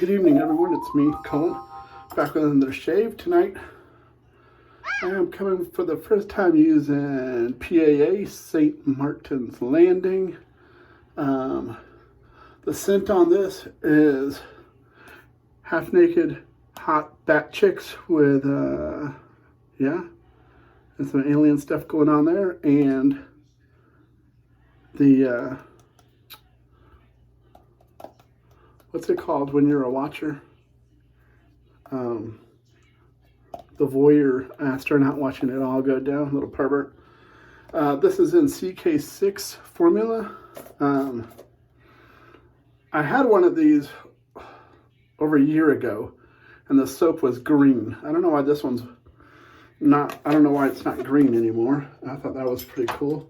Good evening, everyone. It's me, Colin, back with another shave. Tonight, I am coming for the first time using PAA St. Martin's Landing. The scent on this is half naked hot bat chicks with, and some alien stuff going on there, and the, what's it called when you're a watcher? The voyeur, after not watching it all go down, little pervert. This is in CK6 formula. I had one of these over a year ago, and the soap was green. I don't know why this one's not, I don't know why it's not green anymore. I thought that was pretty cool,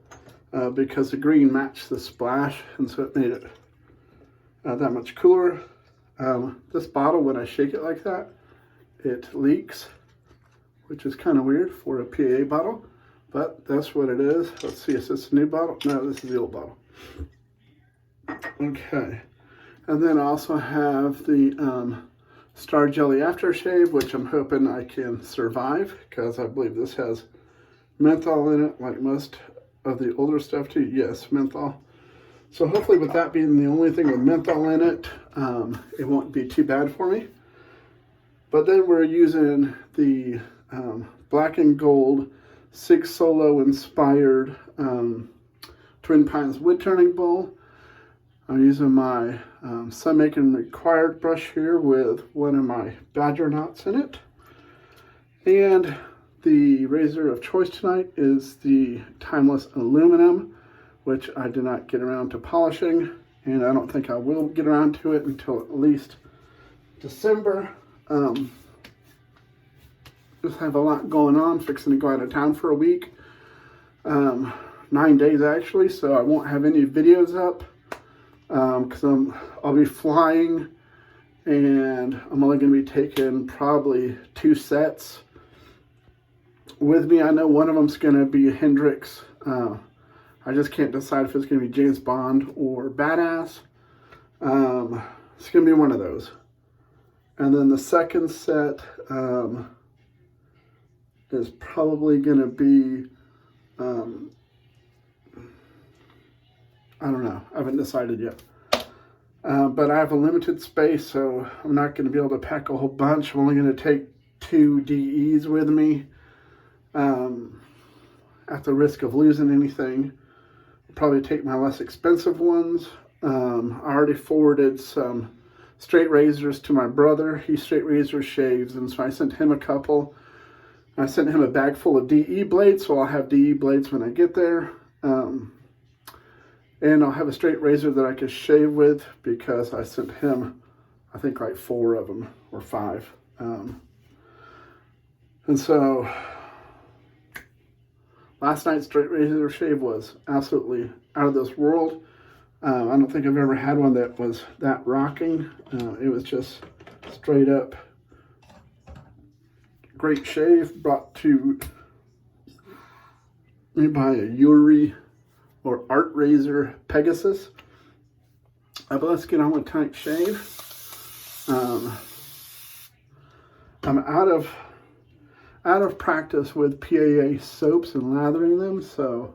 because the green matched the splash, and so it made it that much cooler. This bottle, when I shake it like that, it leaks, which is kind of weird for a PAA bottle, but that's what it is. Let's see, is this a new bottle? No, this is the old bottle. Okay, and then I also have the Star Jelly Aftershave, which I'm hoping I can survive, because I believe this has menthol in it, like most of the older stuff too. Yes, menthol. So hopefully, with that being the only thing with menthol in it, it won't be too bad for me. But then we're using the black and gold Sig Solo inspired TwinPines WoodTurning bowl. I'm using my Sunmaking Required brush here with one of my badger knots in it. And the razor of choice tonight is the Timeless Aluminum, which I did not get around to polishing, and I don't think I will get around to it until at least December. Just have a lot going on, fixing to go out of town for a week. 9 days actually, so I won't have any videos up, because I'll be flying, and I'm only going to be taking probably 2 sets with me. I know one of them's going to be Hendrix. I just can't decide if it's going to be James Bond or Badass. It's going to be one of those. And then the second set is probably going to be, I don't know. I haven't decided yet. But I have a limited space, so I'm not going to be able to pack a whole bunch. I'm only going to take 2 DEs with me, at the risk of losing anything. I'll probably take my less expensive ones. I already forwarded some straight razors to my brother. He straight razor shaves, and so I sent him a couple. I sent him a bag full of DE blades, so I'll have DE blades when I get there. And I'll have a straight razor that I can shave with, because I sent him, I think, like 4 of them, or 5. And so last night's straight razor shave was absolutely out of this world. I don't think I've ever had one that was that rocking. It was just straight up great shave, brought to me by a Yuri or Art Razor Pegasus. But let's get on with tonight's shave. I'm out of practice with PAA soaps and lathering them, so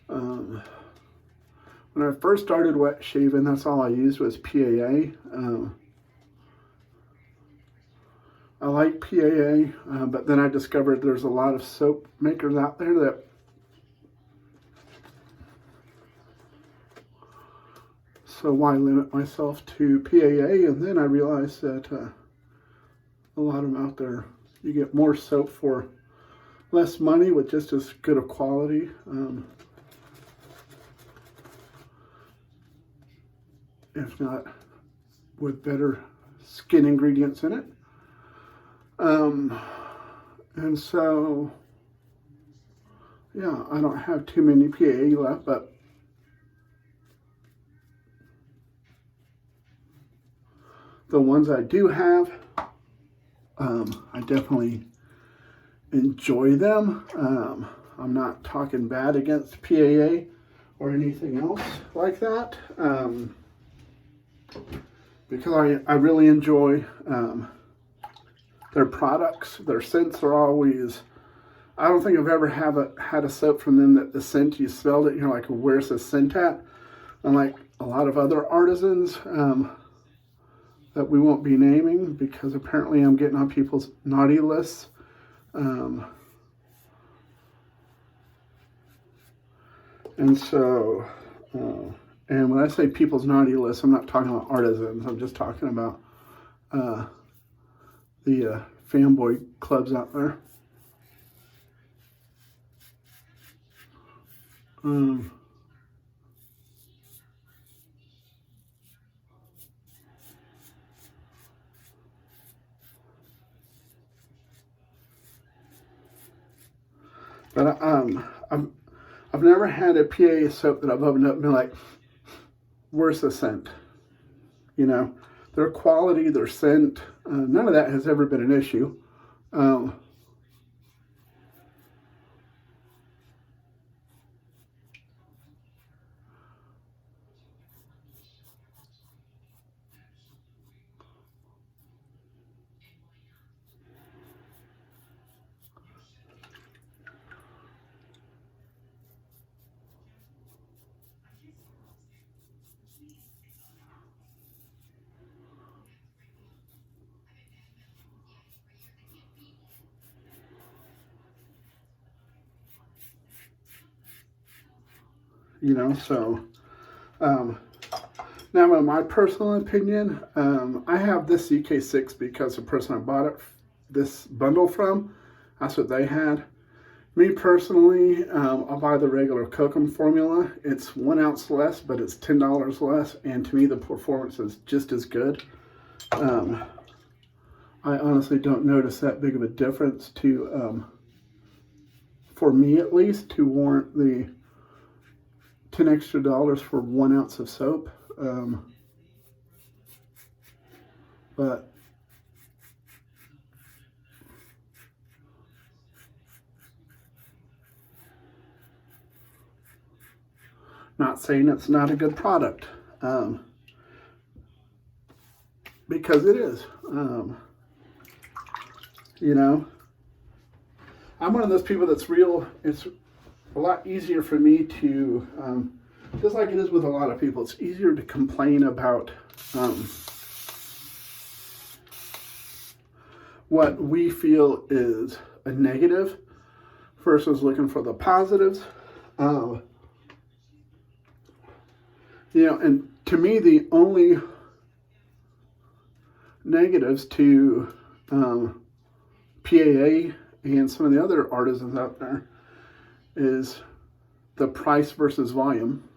when I first started wet shaving, that's all I used was PAA. I like PAA, but then I discovered there's a lot of soap makers out there that so why limit myself to PAA? And then I realized that a lot of them out there, you get more soap for less money with just as good a quality. If not with better skin ingredients in it. And so, yeah, I don't have too many PAA left, but the ones I do have, I definitely enjoy them. I'm not talking bad against PAA or anything else like that, because I really enjoy their products. Their scents are always, I don't think I've ever had a soap from them that the scent, you smelled it, you're like, where's the scent at? Unlike a lot of other artisans that we won't be naming, because apparently I'm getting on people's naughty lists. And so, and when I say people's naughty list, I'm not talking about artisans. I'm just talking about the fanboy clubs out there. But I've never had a PAA soap that I've opened up and been like, where's the scent? You know, their quality, their scent, none of that has ever been an issue. You know, so now in my personal opinion, I have this CK6 because the person I bought this bundle from, that's what they had. Me personally, I'll buy the regular Kokum formula. It's 1 ounce less, but it's $10 less, and to me the performance is just as good. I honestly don't notice that big of a difference to, for me at least, to warrant the $10 extra for 1 ounce of soap. But not saying it's not a good product, because it is. You know, I'm one of those people that's it's a lot easier for me to, just like it is with a lot of people, it's easier to complain about what we feel is a negative versus looking for the positives. You know, and to me, the only negatives to PAA and some of the other artisans out there is the price versus volume.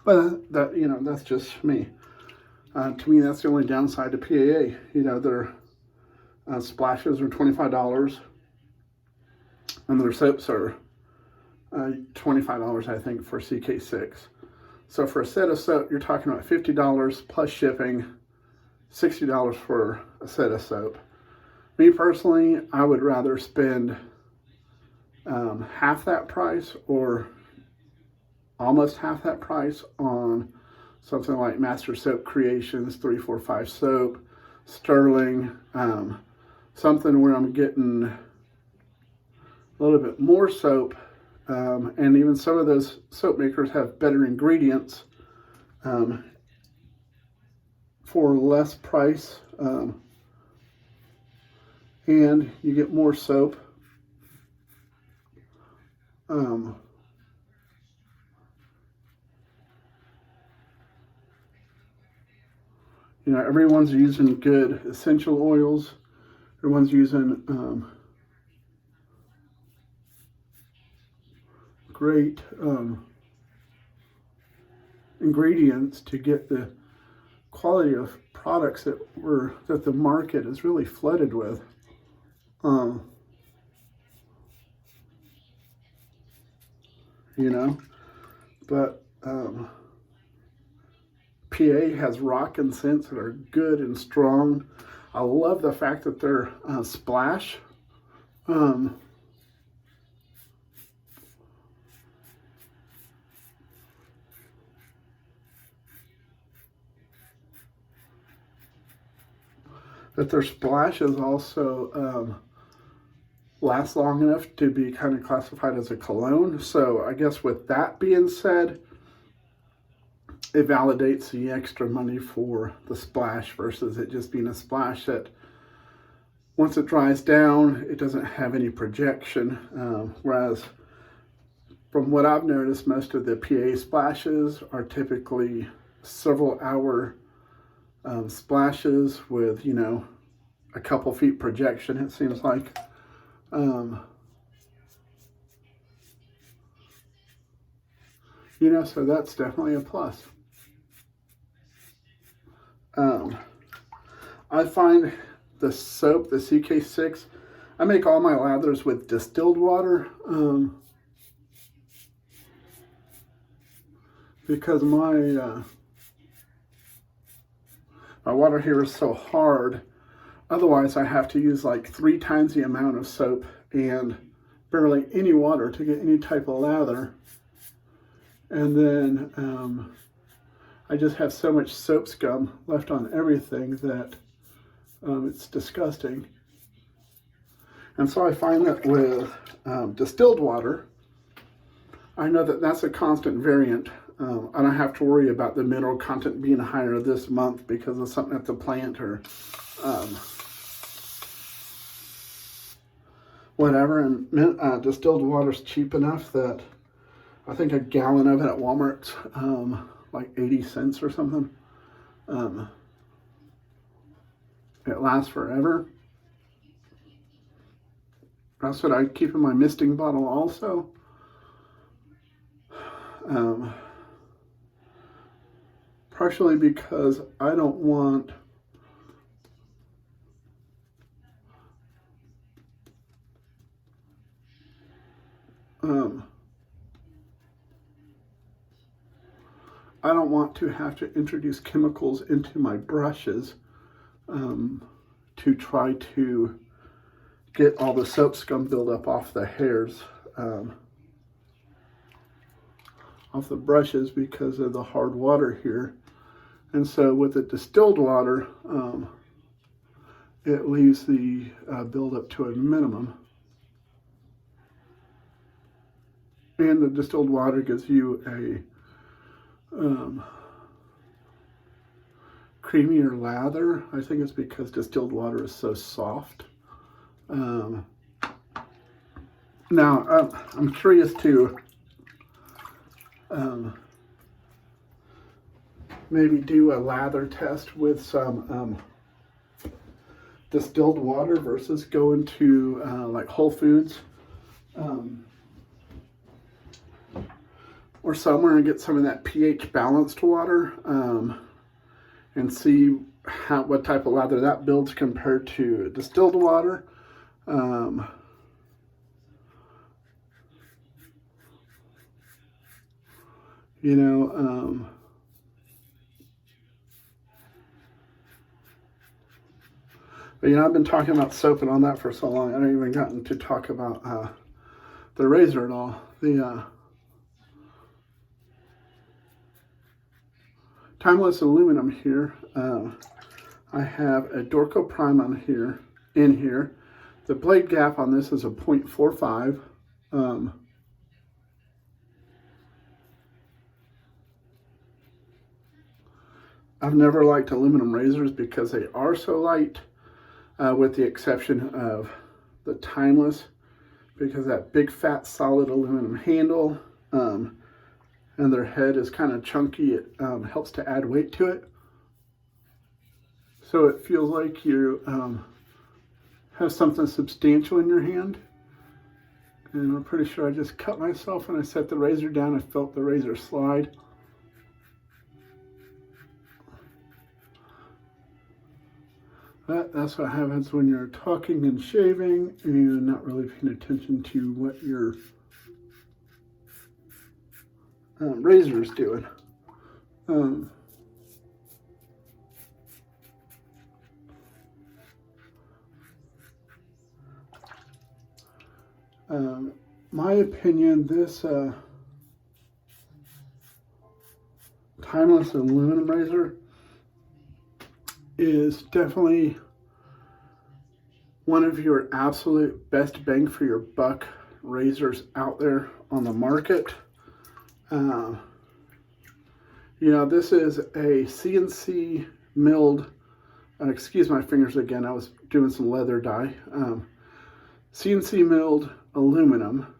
But that, you know, that's just me. To me, that's the only downside to PAA. You know, their splashes are $25, and their soaps are $25, I think, for CK6. So for a set of soap, you're talking about $50 plus shipping, $60 for a set of soap. Me personally, I would rather spend half that price or almost half that price on something like Master Soap Creations 345 soap, Sterling, something where I'm getting a little bit more soap, and even some of those soap makers have better ingredients for less price, and you get more soap. You know, everyone's using good essential oils. Everyone's using great ingredients to get the quality of products that the market is really flooded with. You know, but PA has rock and scents that are good and strong. I love the fact that they're splash. That their splashes also last long enough to be kind of classified as a cologne. So I guess with that being said, it validates the extra money for the splash versus it just being a splash that once it dries down, it doesn't have any projection. Whereas from what I've noticed, most of the PA splashes are typically several hour splashes with, you know, a couple feet projection, it seems like. You know, so that's definitely a plus. I find the soap, the CK6, I make all my lathers with distilled water because my water here is so hard. Otherwise, I have to use like 3 times the amount of soap and barely any water to get any type of lather. And then I just have so much soap scum left on everything that it's disgusting. And so I find that with distilled water, I know that that's a constant variant. I don't have to worry about the mineral content being higher this month because of something at the plant or whatever. And distilled water is cheap enough that I think a gallon of it at Walmart's like 80 cents or something. It lasts forever. That's what I keep in my misting bottle also. Partially because I don't want to have to introduce chemicals into my brushes to try to get all the soap scum buildup off the hairs, off the brushes because of the hard water here. And so with the distilled water, it leaves the buildup to a minimum. And the distilled water gives you a creamier lather. I think it's because distilled water is so soft. Now, I'm curious to maybe do a lather test with some distilled water versus going to like Whole Foods or somewhere and get some of that pH balanced water and see what type of lather that builds compared to distilled water. You know, but you know, I've been talking about soap and all that for so long, I haven't even gotten to talk about the razor at all. The Timeless aluminum here. I have a Dorco Prime on here, in here. The blade gap on this is a 0.45. I've never liked aluminum razors because they are so light, with the exception of the Timeless, because that big fat solid aluminum handle and their head is kind of chunky. It helps to add weight to it. So it feels like you have something substantial in your hand. And I'm pretty sure I just cut myself when I set the razor down. I felt the razor slide. But that's what happens when you're talking and shaving and not really paying attention to what your razor is doing. My opinion, this timeless aluminum razor is definitely one of your absolute best bang for your buck razors out there on the market. You know, this is a CNC milled, excuse my fingers again, I was doing some leather dye. CNC milled aluminum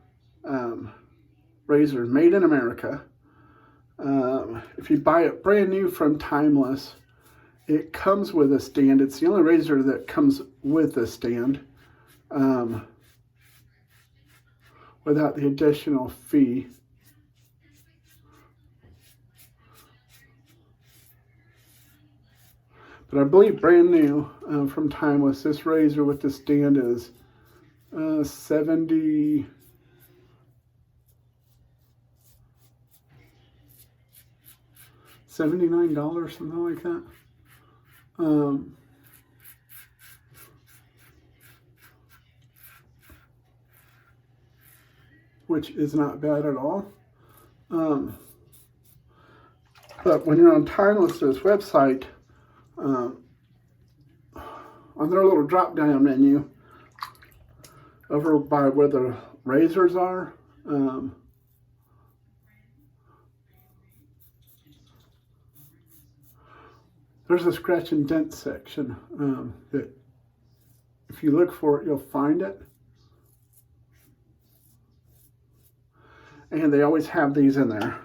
razor made in America. If you buy it brand new from Timeless, it comes with a stand. It's the only razor that comes with a stand without the additional fee. But I believe brand new from Timeless, this razor with the stand is $79, something like that. Which is not bad at all. But when you're on Timeless's website, on their little drop-down menu, over by where the razors are, there's a scratch and dent section that if you look for it, you'll find it. And they always have these in there.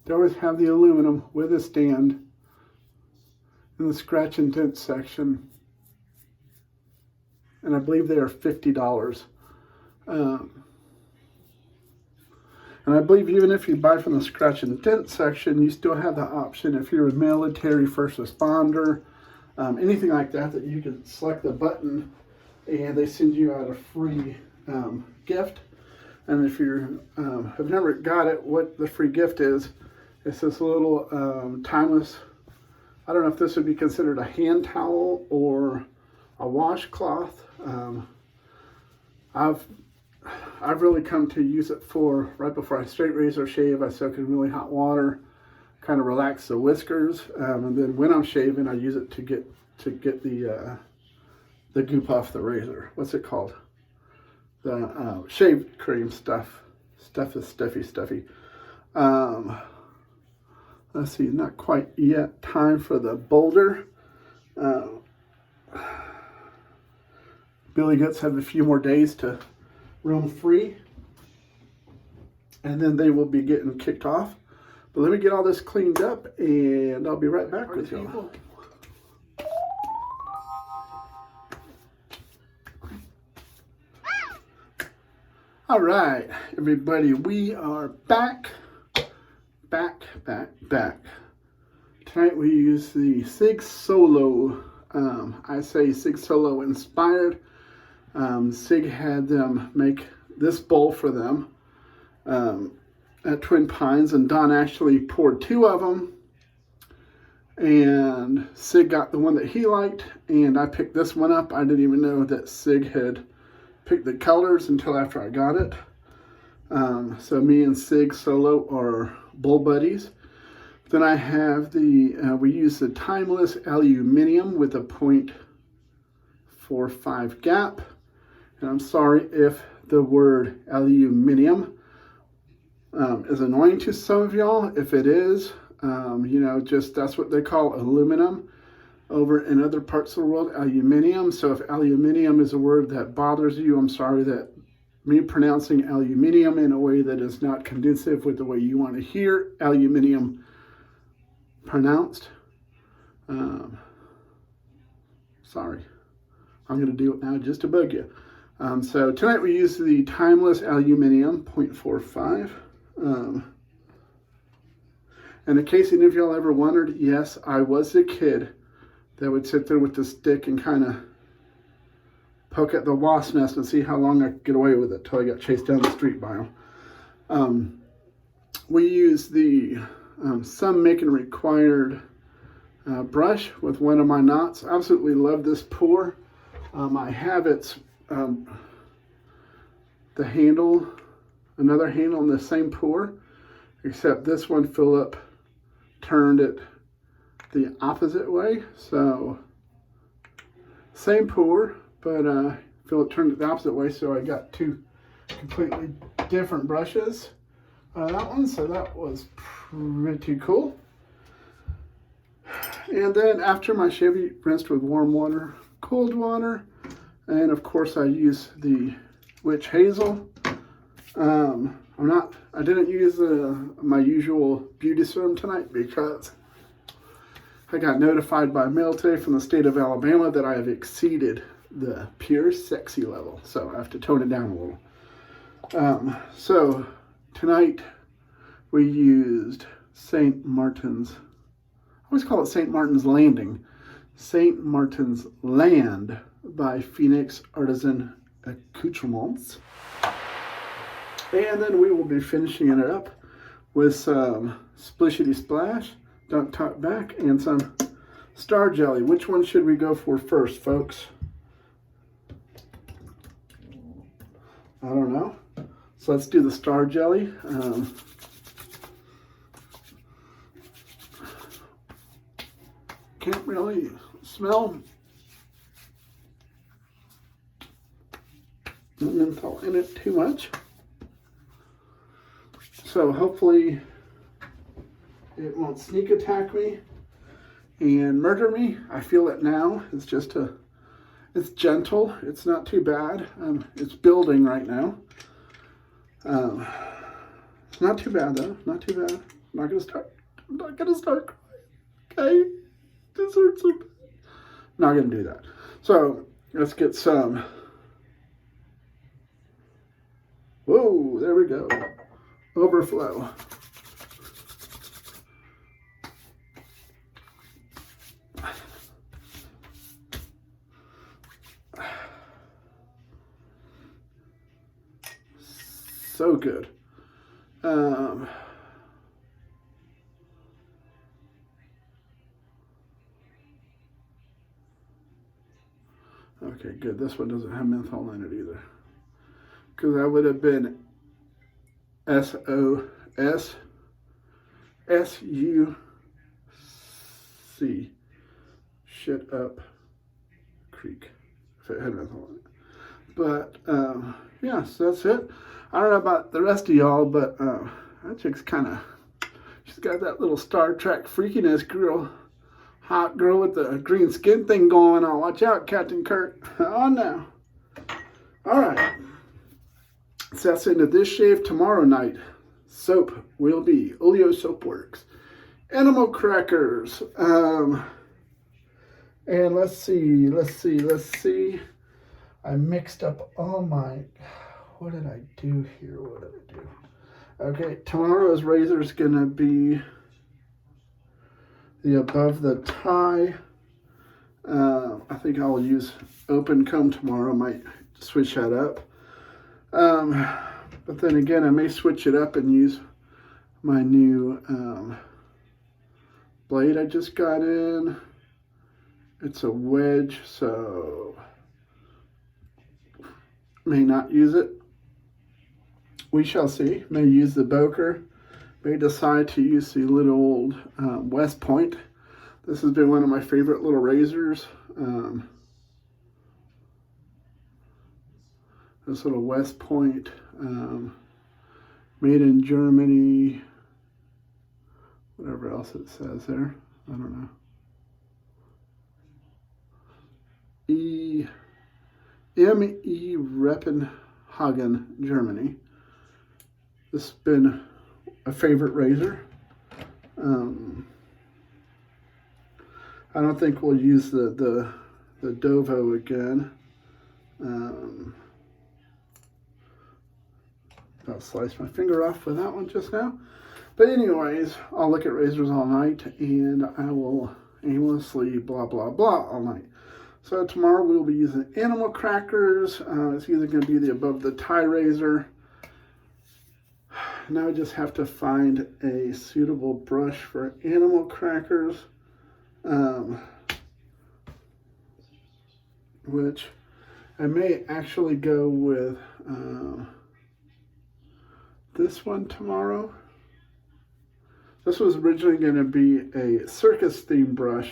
They always have the aluminum with a stand in the scratch and dent section. And I believe they are $50. And I believe even if you buy from the scratch and dent section, you still have the option, if you're a military, first responder, anything like that, that you can select the button and they send you out a free gift. And if you have never got it, what the free gift is, it's this little Timeless, I don't know if this would be considered a hand towel or a washcloth. I've really come to use it for, right before I straight razor shave, I soak in really hot water, kind of relax the whiskers, and then when I'm shaving, I use it to get the goop off the razor. What's it called? The shave cream stuff. Stuff is stuffy. Let's see, not quite yet time for the boulder. Billy Goats have a few more days to roam free, and then they will be getting kicked off. But let me get all this cleaned up, and I'll be right back with you. All right, everybody, we are back. Tonight we use the Sig Solo. I say Sig Solo inspired. Sig had them make this bowl for them at TwinPines, and Don actually poured 2 of them, and Sig got the one that he liked, and I picked this one up. I didn't even know that Sig had picked the colors until after I got it. So me and Sig Solo are bull buddies. Then I have we use the Timeless aluminum with a 0.45 gap. And I'm sorry if the word aluminum is annoying to some of y'all. If it is, you know, just that's what they call aluminum over in other parts of the world, aluminium. So if aluminium is a word that bothers you, I'm sorry that me pronouncing aluminium in a way that is not conducive with the way you want to hear aluminium pronounced. Sorry. I'm going to do it now just to bug you. So tonight we use the Timeless aluminum 0.45. And in case any of y'all ever wondered, yes, I was a kid that would sit there with the stick and kind of poke at the wasp nest and see how long I could get away with it till I got chased down the street by them. We use the some make and required brush with one of my knots. Absolutely love this pour. I have its the handle, another handle in the same pour, except this one Philip turned it the opposite way. So same pour, but Philip turned it the opposite way, so I got two completely different brushes on that one. So that was pretty cool. And then after my Chevy, rinsed with warm water, cold water, and of course I use the witch hazel. I didn't use my usual beauty serum tonight because I got notified by mail today from the state of Alabama that I have exceeded the pure sexy level, so I have to tone it down a little. So tonight we used St. Martin's. I always call it St. Martin's Landing. St. Martin's Land by Phoenix Artisan Accoutrements. And then we will be finishing it up with some Splishity Splash, Don't Talk Back, and some Star Jelly. Which one should we go for first, folks? I don't know. So let's do the Star Jelly. Can't really smell menthol in it too much. So hopefully it won't sneak attack me and murder me. I feel it now. It's just it's gentle. It's not too bad. It's building right now. It's not too bad though. Not too bad. I'm not gonna start crying. Okay? This hurts so bad. Not gonna do that. So let's get some. Whoa, there we go. Overflow. So good. Okay, good. This one doesn't have menthol in it either. Because that would have been SOS SUC. Shit up creek. If it had menthol in it. But, yeah, so that's it. I don't know about the rest of y'all, but that chick's kind of, she's got that little Star Trek freakiness girl. Hot girl with the green skin thing going on. Watch out, Captain Kirk. Oh, no. All right. So that's the end of this shave. Tomorrow night, soap will be Oleo Soap Works. Animal crackers. And let's see. I mixed up all my... What did I do here? Okay, tomorrow's razor is going to be the Above the Tie. I think I'll use open comb tomorrow. Might switch that up. But then again, I may switch it up and use my new blade I just got in. It's a wedge, so may not use it. We shall see. May use the Boker. May decide to use the little old West Point. This has been one of my favorite little razors. This little West Point, made in Germany, whatever else it says there. I don't know. M.E. Reppenhagen, Germany. This has been a favorite razor. I don't think we'll use the Dovo again. I'll slice my finger off with that one just now. But anyways, I'll look at razors all night, and I will aimlessly blah, blah, blah all night. So tomorrow we'll be using animal crackers. It's either going to be the above the tie razor. Now I just have to find a suitable brush for animal crackers, which I may actually go with this one tomorrow. This was originally going to be a circus themed brush,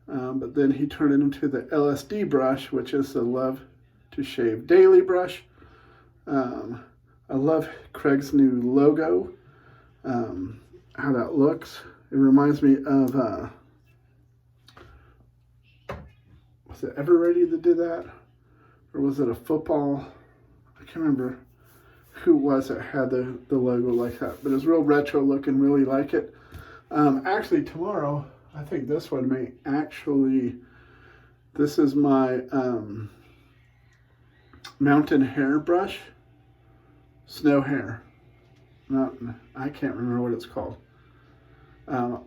but then he turned it into the LSD brush, which is the Love to Shave Daily brush. I love Craig's new logo, how that looks. It reminds me of, was it Ever Ready that did that? Or was it a football? I can't remember who it was that had the logo like that. But it's real retro looking, really like it. Actually, tomorrow, I think this one may actually, this is my mountain hair brush. Snow hair. Mountain. I can't remember what it's called.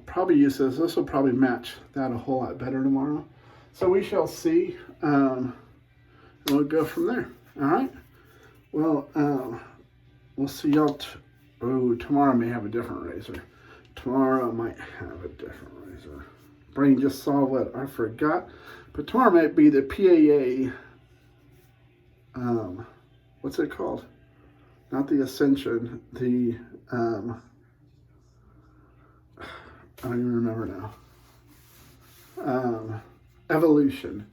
Probably use this. This will probably match that a whole lot better tomorrow. So we shall see. And we'll go from there. All right. Well, we'll see y'all. Tomorrow I may have a different razor. Tomorrow I might have a different razor. Brain just saw what I forgot. But tomorrow might be the PAA. What's it called? Not the Ascension, the, I don't even remember now. Evolution,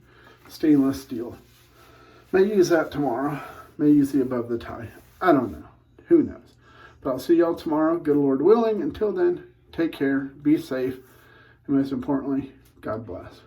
stainless steel. May use that tomorrow. May use the above the tie. I don't know. Who knows? But I'll see y'all tomorrow, good Lord willing. Until then, take care, be safe, and most importantly, God bless.